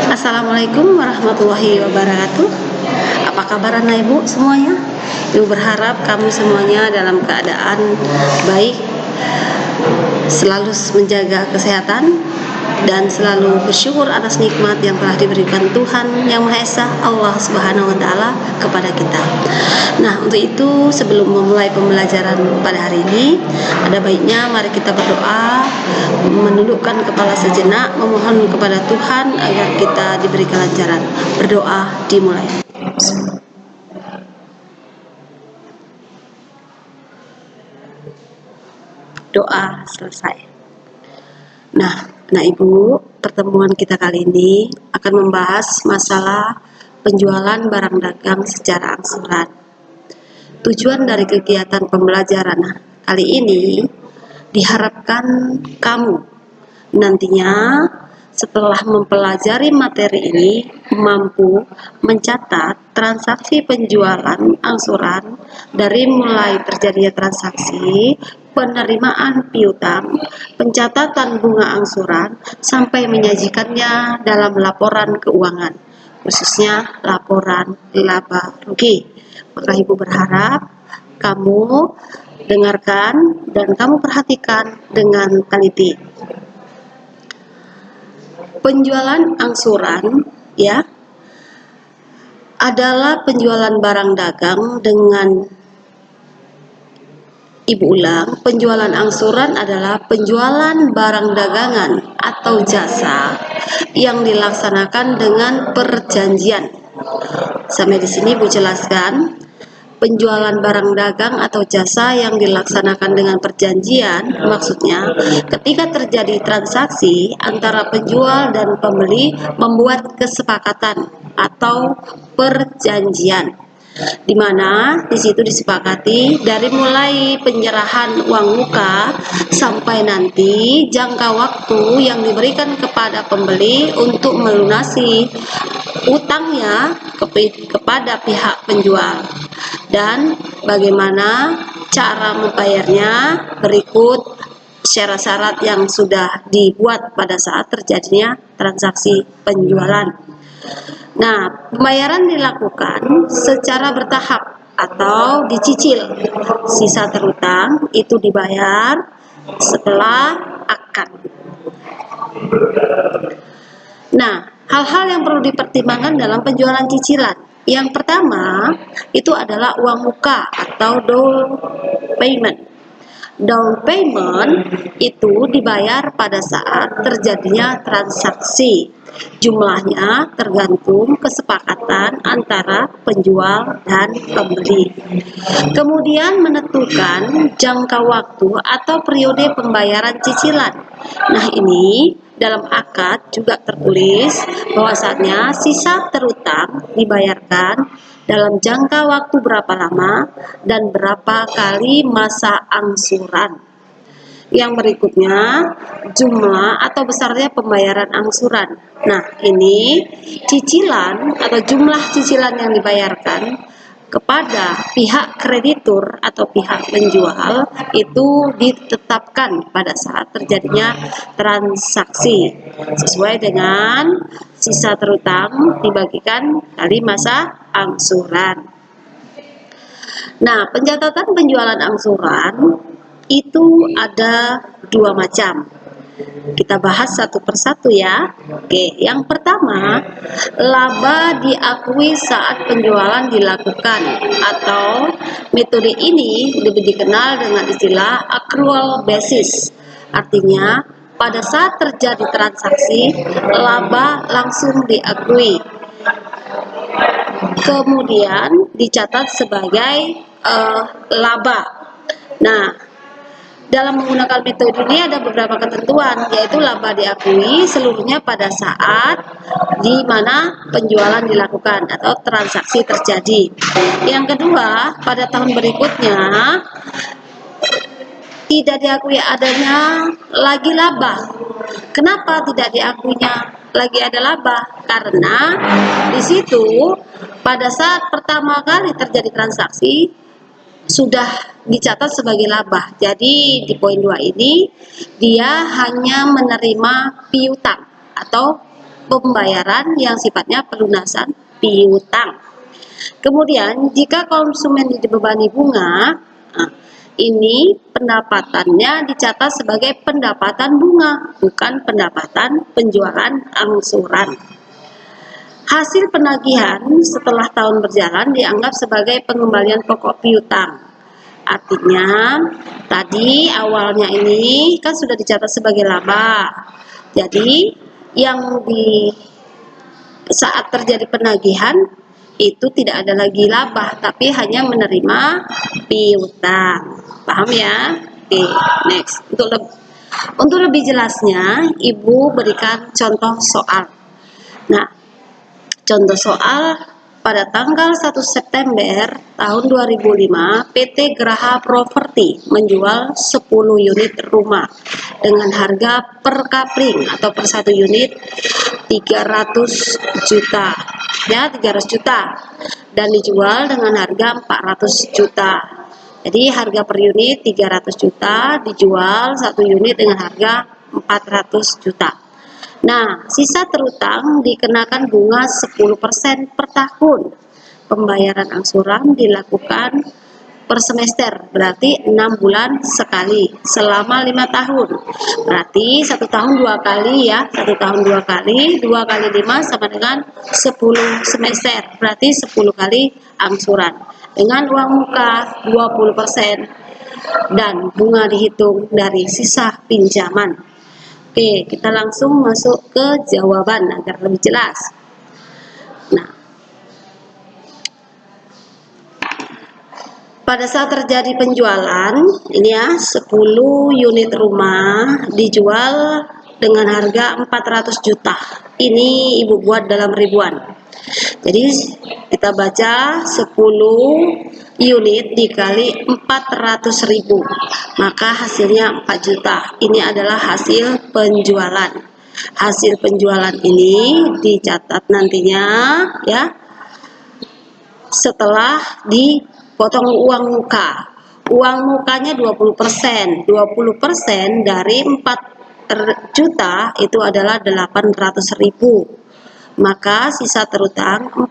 Assalamualaikum warahmatullahi wabarakatuh. Apa kabar anak ibu semuanya? Ibu berharap kamu semuanya dalam keadaan baik, selalu menjaga kesehatan, dan selalu bersyukur atas nikmat yang telah diberikan Tuhan Yang Maha Esa, Allah Subhanahu wa Ta'ala, kepada kita. Nah, untuk itu sebelum memulai pembelajaran pada hari ini, ada baiknya mari kita berdoa, menundukkan kepala sejenak, memohon kepada Tuhan agar kita diberi kelancaran. Berdoa dimulai. Doa selesai. Nah, Ibu, pertemuan kita kali ini akan membahas masalah penjualan barang dagang secara angsuran. Tujuan dari kegiatan pembelajaran kali ini diharapkan kamu nantinya setelah mempelajari materi ini mampu mencatat transaksi penjualan angsuran dari mulai terjadinya transaksi, penerimaan piutang, pencatatan bunga angsuran, sampai menyajikannya dalam laporan keuangan, khususnya laporan laba rugi. Maka Ibu berharap kamu dengarkan dan kamu perhatikan dengan teliti. Penjualan angsuran adalah penjualan barang dagang dengan, Ibu ulang, penjualan angsuran adalah penjualan barang dagangan atau jasa yang dilaksanakan dengan perjanjian. Sampai di sini Ibu jelaskan. Penjualan barang dagang atau jasa yang dilaksanakan dengan perjanjian, maksudnya ketika terjadi transaksi antara penjual dan pembeli membuat kesepakatan atau perjanjian, di mana di situ disepakati dari mulai penyerahan uang muka sampai nanti jangka waktu yang diberikan kepada pembeli untuk melunasi utangnya kepada pihak penjual, dan bagaimana cara membayarnya berikut syarat-syarat yang sudah dibuat pada saat terjadinya transaksi penjualan. Nah, pembayaran dilakukan secara bertahap atau dicicil. Sisa terutang itu dibayar setelah akad. Nah, hal-hal yang perlu dipertimbangkan dalam penjualan cicilan. Yang pertama itu adalah uang muka atau down payment. Down payment itu dibayar pada saat terjadinya transaksi. Jumlahnya tergantung kesepakatan antara penjual dan pembeli. Kemudian menentukan jangka waktu atau periode pembayaran cicilan. Nah, ini dalam akad juga tertulis bahwasanya sisa terutang dibayarkan dalam jangka waktu berapa lama dan berapa kali masa angsuran. Yang berikutnya, jumlah atau besarnya pembayaran angsuran. Nah, ini cicilan atau jumlah cicilan yang dibayarkan kepada pihak kreditur atau pihak penjual itu ditetapkan pada saat terjadinya transaksi sesuai dengan sisa terutang dibagikan kali masa angsuran. Nah, pencatatan penjualan angsuran itu ada dua macam. Kita bahas satu persatu ya. Oke, yang pertama, laba diakui saat penjualan dilakukan, atau metode ini lebih dikenal dengan istilah accrual basis. Artinya, pada saat terjadi transaksi, laba langsung diakui. Kemudian dicatat sebagai laba. Nah, dalam menggunakan metode ini ada beberapa ketentuan, yaitu laba diakui seluruhnya pada saat di mana penjualan dilakukan atau transaksi terjadi. Yang kedua, pada tahun berikutnya tidak diakui adanya lagi laba. Kenapa tidak diakuinya lagi ada laba? Karena di situ pada saat pertama kali terjadi transaksi sudah dicatat sebagai laba. Jadi di poin 2 ini dia hanya menerima piutang atau pembayaran yang sifatnya pelunasan piutang. Kemudian jika konsumen dibebani bunga, ini pendapatannya dicatat sebagai pendapatan bunga, bukan pendapatan penjualan angsuran. Hasil penagihan setelah tahun berjalan dianggap sebagai pengembalian pokok piutang. Artinya, tadi awalnya ini kan sudah dicatat sebagai laba. Jadi, yang di saat terjadi penagihan itu tidak ada lagi laba, tapi hanya menerima piutang. Paham ya? Oke, next. Untuk lebih jelasnya, Ibu berikan contoh soal. Nah, contoh soal pada tanggal 1 September tahun 2005, PT Graha Properti menjual 10 unit rumah dengan harga per kapling atau per satu unit 300 juta. Ya, 300 juta. Dan dijual dengan harga 400 juta. Jadi harga per unit 300 juta, dijual satu unit dengan harga 400 juta. Nah, sisa terutang dikenakan bunga 10% per tahun. Pembayaran angsuran dilakukan per semester, berarti 6 bulan sekali, selama 5 tahun. Berarti 1 tahun 2 kali ya, 1 tahun 2 kali, 2 kali 5 sama dengan 10 semester, berarti 10 kali angsuran. Dengan uang muka 20% dan bunga dihitung dari sisa pinjaman. Oke, kita langsung masuk ke jawaban agar lebih jelas. Nah, pada saat terjadi penjualan, ini ya, 10 unit rumah dijual dengan harga 400 juta. Ini Ibu buat dalam ribuan. Jadi, kita baca 10 unit dikali 400.000, maka hasilnya 4 juta. Ini adalah hasil penjualan. Hasil penjualan ini dicatat nantinya ya setelah dipotong uang muka. Uang mukanya 20%. 20% dari 4 juta itu adalah 800.000. Maka sisa terutang 4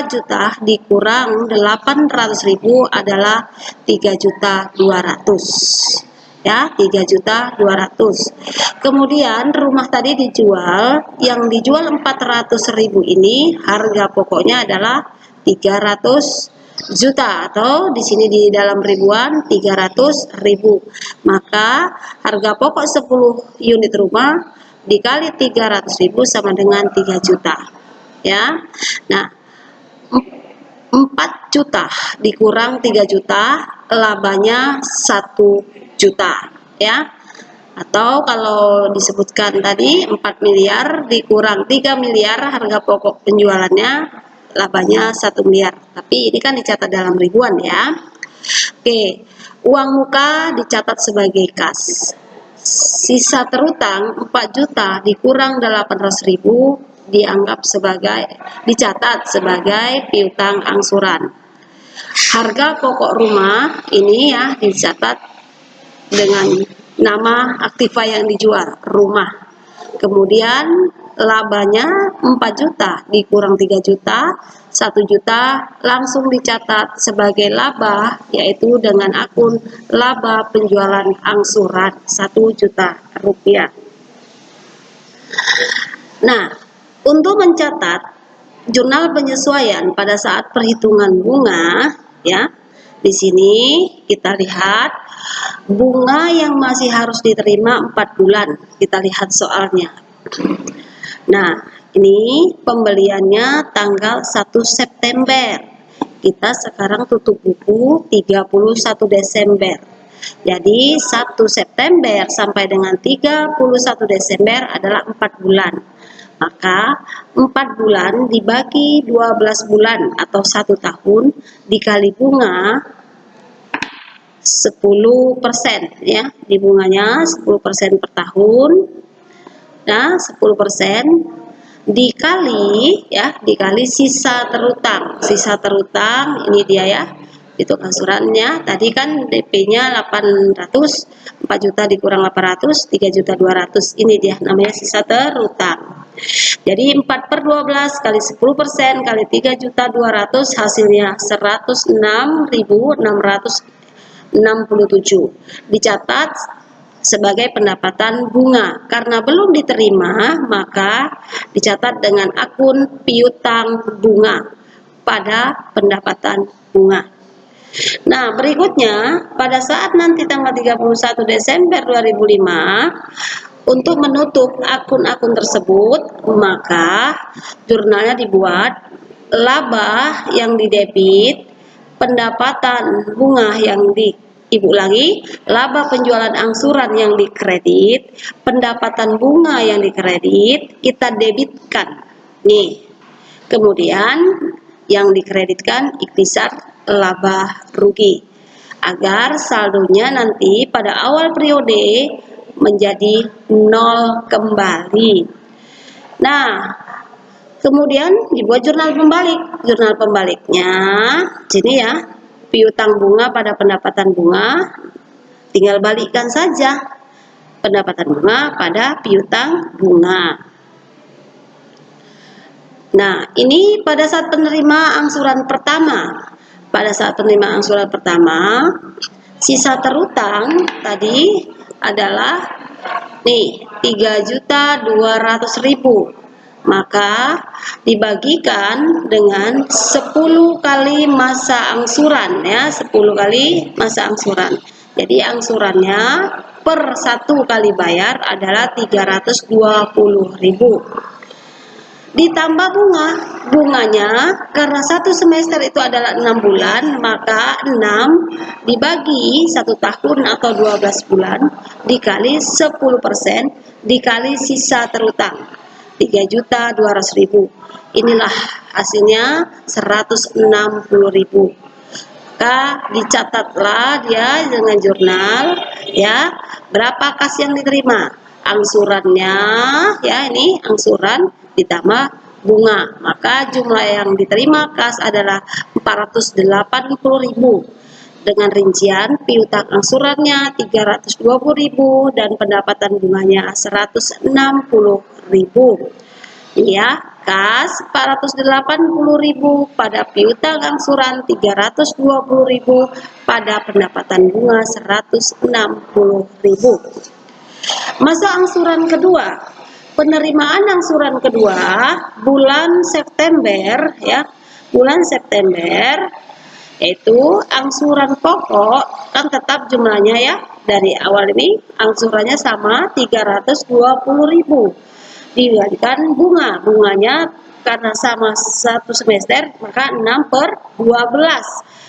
juta dikurang 800.000 adalah 3.200.000 ya, 3.200.000. Kemudian rumah tadi dijual, yang dijual 400.000 ini harga pokoknya adalah 300 juta, atau di sini di dalam ribuan 300.000. Maka harga pokok 10 unit rumah dikali 300.000 sama dengan 3 juta ya. Nah, 4 juta dikurang 3 juta, labanya 1 juta ya. Atau kalau disebutkan tadi 4 miliar dikurang 3 miliar harga pokok penjualannya, labanya 1 miliar. Tapi ini kan dicatat dalam ribuan ya. Oke, uang muka dicatat sebagai kas. Sisa terutang 4 juta dikurang 800.000 dicatat sebagai piutang angsuran. Harga pokok rumah ini ya dicatat dengan nama aktiva yang dijual, rumah. Kemudian labanya 4 juta dikurang 3 juta, 1 juta langsung dicatat sebagai laba, yaitu dengan akun laba penjualan angsuran 1 juta rupiah. Nah, untuk mencatat jurnal penyesuaian pada saat perhitungan bunga ya, di sini kita lihat bunga yang masih harus diterima 4 bulan. Kita lihat soalnya. Nah, ini pembeliannya tanggal 1 September. Kita sekarang tutup buku 31 Desember. Jadi 1 September sampai dengan 31 Desember adalah 4 bulan. Maka 4 bulan dibagi 12 bulan atau 1 tahun dikali bunga 10% ya. Di bunganya 10% per tahun. Nah, 10% dikali ya, dikali sisa terutang. Sisa terutang ini dia ya, Itu angsurannya. Tadi kan DP-nya 800, 4 juta dikurang 800, 3.200.000. Ini dia namanya sisa terutang. Jadi 4/12 kali 10% kali 3.200.000 hasilnya 106.667. Dicatat sebagai pendapatan bunga. Karena belum diterima, maka dicatat dengan akun piutang bunga pada pendapatan bunga. Nah, berikutnya pada saat nanti tanggal 31 Desember 2005 untuk menutup akun-akun tersebut, maka jurnalnya dibuat, laba yang didebit, pendapatan bunga yang Ibu lagi, laba penjualan angsuran yang dikredit, pendapatan bunga yang dikredit, kita debitkan. Nih, kemudian yang dikreditkan ikhtisar laba rugi, agar saldonya nanti pada awal periode menjadi 0 kembali. Nah, kemudian dibuat jurnal pembalik. Jurnal pembaliknya sini ya, piutang bunga pada pendapatan bunga, tinggal balikkan saja pendapatan bunga pada piutang bunga. Nah, ini pada saat penerima angsuran pertama. Pada saat penerima angsuran pertama, sisa terutang tadi adalah nih 3.200.000. Maka dibagikan dengan 10 kali masa angsuran ya, 10 kali masa angsuran. Jadi angsurannya per 1 kali bayar adalah 320.000. Ditambah bunganya karena 1 semester itu adalah 6 bulan, maka 6 dibagi 1 tahun atau 12 bulan dikali 10% dikali sisa terutang 3.200.000. Inilah hasilnya 160.000. Maka dicatatlah dia dengan jurnal ya, berapa kas yang diterima, angsurannya ya, ini angsuran ditambah bunga, maka jumlah yang diterima kas adalah 480.000 dengan rincian piutang angsurannya 320.000 dan pendapatan bunganya 160.000 ya. Kas 480.000 pada piutang angsuran 320.000 pada pendapatan bunga 160.000. Masa angsuran kedua, penerimaan angsuran kedua bulan September ya, bulan September, yaitu angsuran pokok kan tetap jumlahnya ya, dari awal ini angsurannya sama 320.000 diberikan bunganya karena sama 1 semester maka 6/12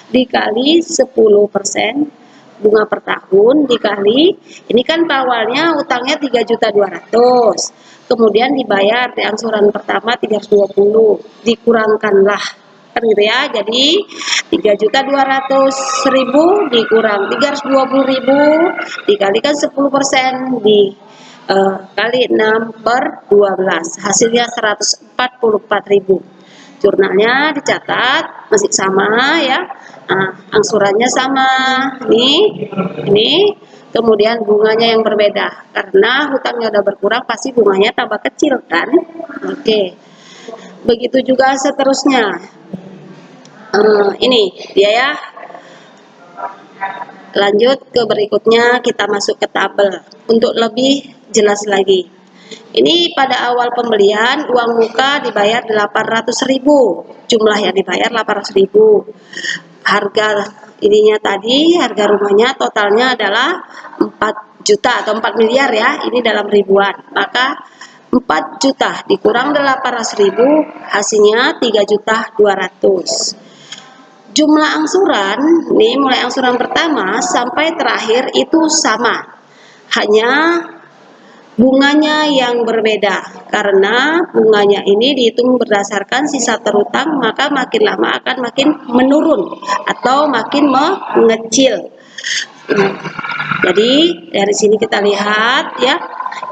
dikali 10% bunga per tahun dikali, ini kan awalnya utangnya 3.200.000, kemudian dibayar di angsuran pertama 320, dikurangkanlah kan gitu ya, jadi 3.200.000 dikurang 320.000 dikalikan 10% kali 6/12 hasilnya 144.000. Jurnalnya dicatat masih sama ya, angsurannya sama ini kemudian bunganya yang berbeda karena hutangnya udah berkurang pasti bunganya tambah kecil kan. Oke, begitu juga seterusnya. Ini dia ya, lanjut ke berikutnya, kita masuk ke tabel untuk lebih jelas lagi. Ini pada awal pembelian uang muka dibayar 800.000, jumlah yang dibayar 800.000. Harga ininya tadi, harga rumahnya totalnya adalah 4 juta atau 4 miliar ya, ini dalam ribuan. Maka 4 juta dikurang 800.000 hasilnya 3.200.000. Jumlah angsuran nih mulai angsuran pertama sampai terakhir itu sama, hanya bunganya yang berbeda karena bunganya ini dihitung berdasarkan sisa terutang, maka makin lama akan makin menurun atau makin mengecil. Nah, jadi dari sini kita lihat ya,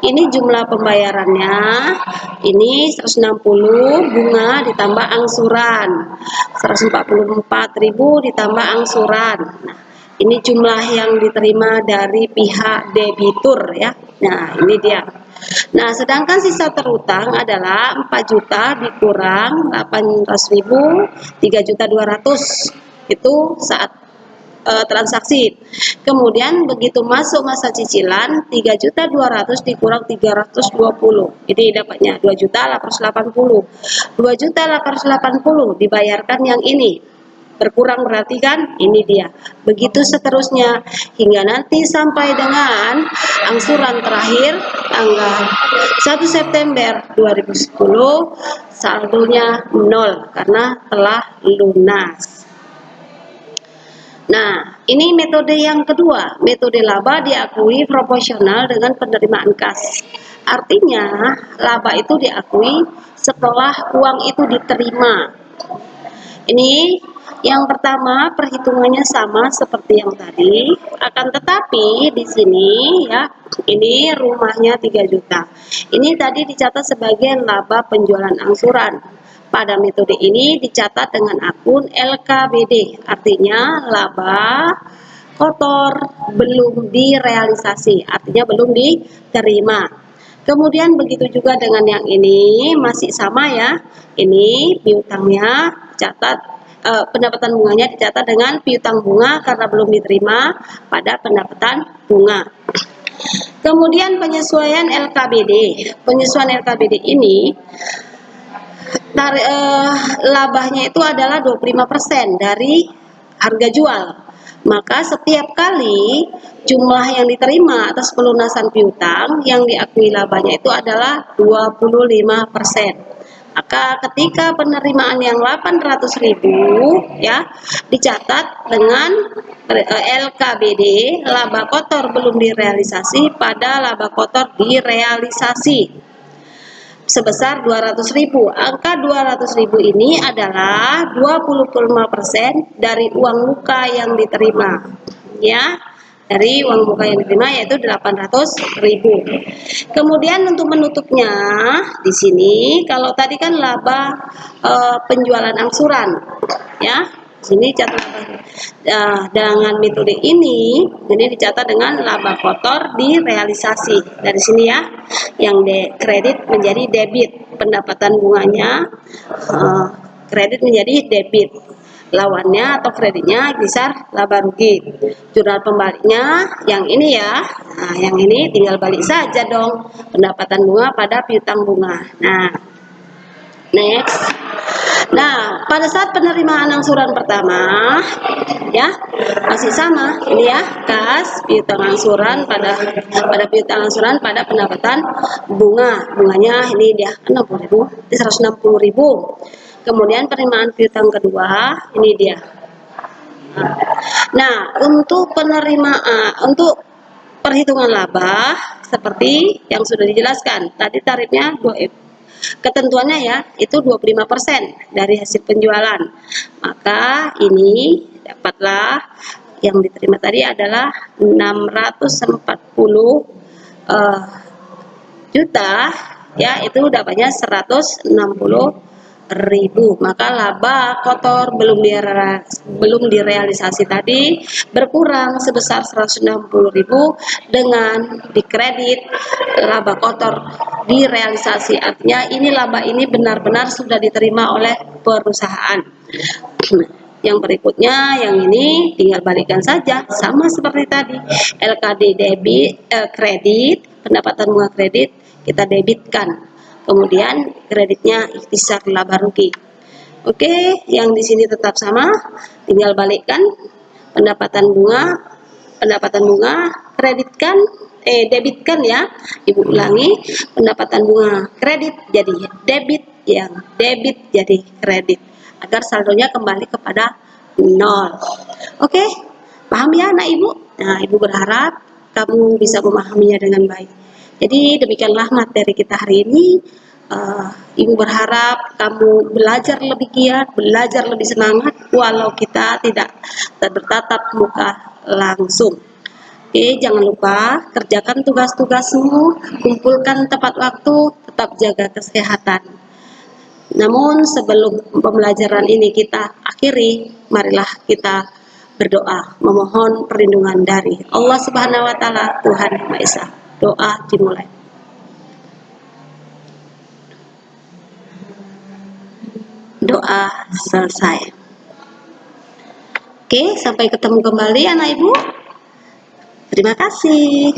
ini jumlah pembayarannya, ini 160 bunga ditambah angsuran, 144.000 ditambah angsuran. Nah, ini jumlah yang diterima dari pihak debitur ya. Nah, ini dia. Nah, sedangkan sisa terutang adalah 4 juta dikurang 800.000, 3.200.000 itu saat transaksi. Kemudian begitu masuk masa cicilan 3.200.000 dikurang 320. Jadi dapatnya 2.880. 2.880 dibayarkan yang ini. Berkurang berarti kan ini dia. Begitu seterusnya hingga nanti sampai dengan angsuran terakhir tanggal 1 September 2010 saldonya 0 karena telah lunas. Nah, ini metode yang kedua. Metode laba diakui proporsional dengan penerimaan kas. Artinya, laba itu diakui setelah uang itu diterima. Ini yang pertama, perhitungannya sama seperti yang tadi. Akan tetapi di sini ya, ini rumahnya 3 juta. Ini tadi dicatat sebagai laba penjualan angsuran. Pada metode ini dicatat dengan akun LKBD, artinya laba kotor belum direalisasi, artinya belum diterima. Kemudian begitu juga dengan yang ini, masih sama ya. Ini piutangnya dicatat, pendapatan bunganya dicatat dengan piutang bunga karena belum diterima pada pendapatan bunga. Kemudian penyesuaian LKBD. Penyesuaian LKBD ini labahnya itu adalah 25% dari harga jual. Maka setiap kali jumlah yang diterima atas pelunasan piutang yang diakui labanya itu adalah 25%. Maka ketika penerimaan yang 800.000 ya dicatat dengan LKBD, laba kotor belum direalisasi pada laba kotor direalisasi sebesar 200.000. Angka 200.000 ini adalah 25% dari uang muka yang diterima. Ya, dari uang muka yang diterima yaitu 800.000. Kemudian untuk menutupnya di sini kalau tadi kan laba penjualan angsuran, ya. Sini catat dengan metode ini dicatat dengan laba kotor direalisasi. Dari sini ya, yang kredit menjadi debit, pendapatan bunganya kredit menjadi debit, lawannya atau kreditnya besar laba rugi. Jurnal pembaliknya yang ini ya. Nah, yang ini tinggal balik saja dong pendapatan bunga pada piutang bunga. Nah, next. Nah, pada saat penerimaan angsuran pertama, ya masih sama ini ya, kas piutang angsuran pada piutang angsuran pada pendapatan bunganya ini dia 60.000, 160.000. Kemudian penerimaan piutang kedua ini dia. Nah, untuk penerimaan untuk perhitungan laba seperti yang sudah dijelaskan tadi, tarifnya ketentuannya ya itu 25% dari hasil penjualan. Maka ini dapatlah yang diterima tadi adalah 640 juta ya, itu dapatnya 160.000. Maka laba kotor belum direalisasi tadi berkurang sebesar 160.000 dengan dikredit laba kotor direalisasi. Artinya ini laba ini benar-benar sudah diterima oleh perusahaan. Yang berikutnya yang ini tinggal balikan saja sama seperti tadi. LKD debit kredit, pendapatan bunga kredit kita debitkan. Kemudian kreditnya ikhtisar laba rugi. Oke, yang di sini tetap sama, tinggal balikkan pendapatan bunga kreditkan debitkan ya. Ibu ulangi, pendapatan bunga kredit jadi debit, yang debit jadi kredit agar saldonya kembali kepada 0. Oke, paham ya anak ibu? Nah, ibu berharap kamu bisa memahaminya dengan baik. Jadi demikianlah materi kita hari ini. Ibu berharap kamu belajar lebih giat, belajar lebih semangat walau kita tidak bertatap muka langsung. Oke, jangan lupa kerjakan tugas-tugasmu, kumpulkan tepat waktu, tetap jaga kesehatan. Namun sebelum pembelajaran ini kita akhiri, marilah kita berdoa, memohon perlindungan dari Allah Subhanahu wa taala, Tuhan Yang Maha Esa. Doa dimulai. Doa selesai. Oke, sampai ketemu kembali anak ibu. Terima kasih.